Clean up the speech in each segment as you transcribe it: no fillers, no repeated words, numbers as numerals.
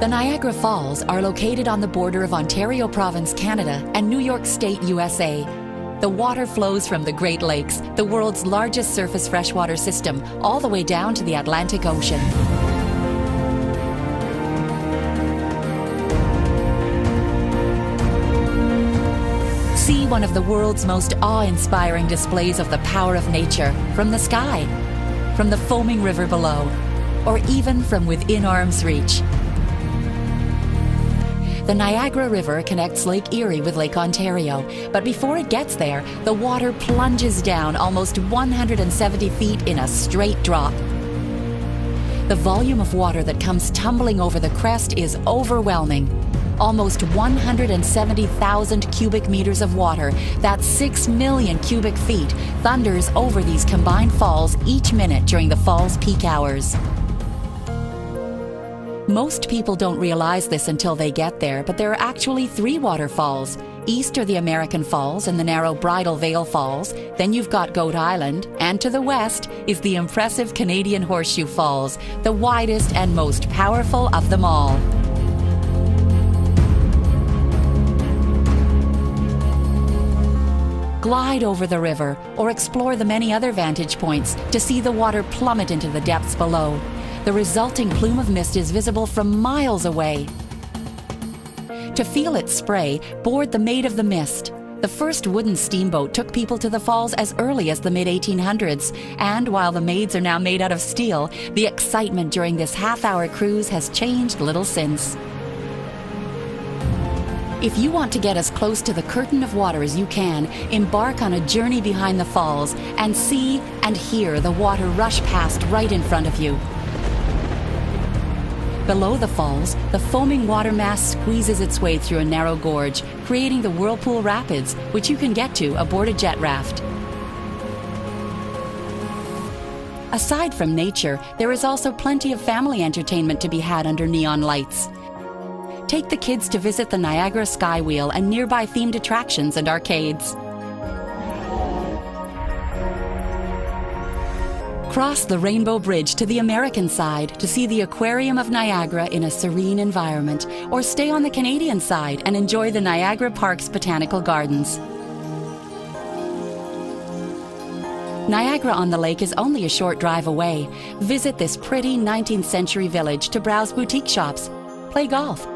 The Niagara Falls are located on the border of Ontario Province, Canada, and New York State, USA. The water flows from the Great Lakes, the world's largest surface freshwater system, all the way down to the Atlantic Ocean. See one of the world's most awe-inspiring displays of the power of nature from the sky, from the foaming river below, or even from within arm's reach. The Niagara River connects Lake Erie with Lake Ontario, but before it gets there, the water plunges down almost 170 feet in a straight drop. The volume of water that comes tumbling over the crest is overwhelming. Almost 170,000 cubic meters of water, that's 6 million cubic feet, thunders over these combined falls each minute during the fall's peak hours. Most people don't realize this until they get there, but there are actually 3 waterfalls. East are the American Falls and the narrow Bridal Veil Falls. Then you've got Goat Island, and to the west is the impressive Canadian Horseshoe Falls, the widest and most powerful of them all. Glide over the river or explore the many other vantage points to see the water plummet into the depths below. The resulting plume of mist is visible from miles away. To feel its spray, board the Maid of the Mist. The first wooden steamboat took people to the falls as early as the mid-1800s, and while the maids are now made out of steel, the excitement during this half-hour cruise has changed little since. If you want to get as close to the curtain of water as you can, embark on a journey behind the falls and see and hear the water rush past right in front of you. Below the falls, the foaming water mass squeezes its way through a narrow gorge, creating the Whirlpool Rapids, which you can get to aboard a jet raft. Aside from nature, there is also plenty of family entertainment to be had under neon lights. Take the kids to visit the Niagara Skywheel and nearby themed attractions and arcades. Cross the Rainbow Bridge to the American side to see the Aquarium of Niagara in a serene environment, or stay on the Canadian side and enjoy the Niagara Park's botanical gardens. Niagara-on-the-Lake is only a short drive away. Visit this pretty 19th century village to browse boutique shops, play golf,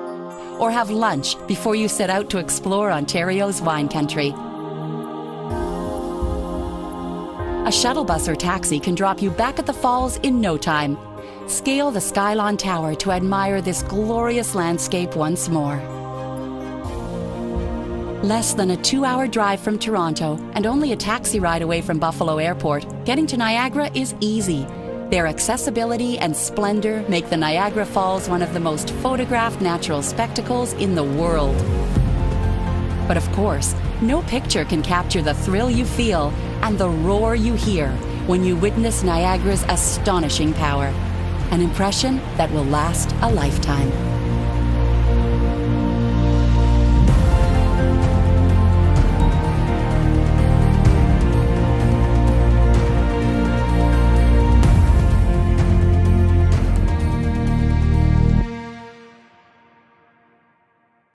or have lunch before you set out to explore Ontario's wine country. A shuttle bus or taxi can drop you back at the falls in no time. Scale the Skylon Tower to admire this glorious landscape once more. Less than a 2-hour drive from Toronto and only a taxi ride away from Buffalo Airport, getting to Niagara is easy. Their accessibility and splendor make the Niagara Falls one of the most photographed natural spectacles in the world. But of course, no picture can capture the thrill you feel and the roar you hear when you witness Niagara's astonishing power. An impression that will last a lifetime.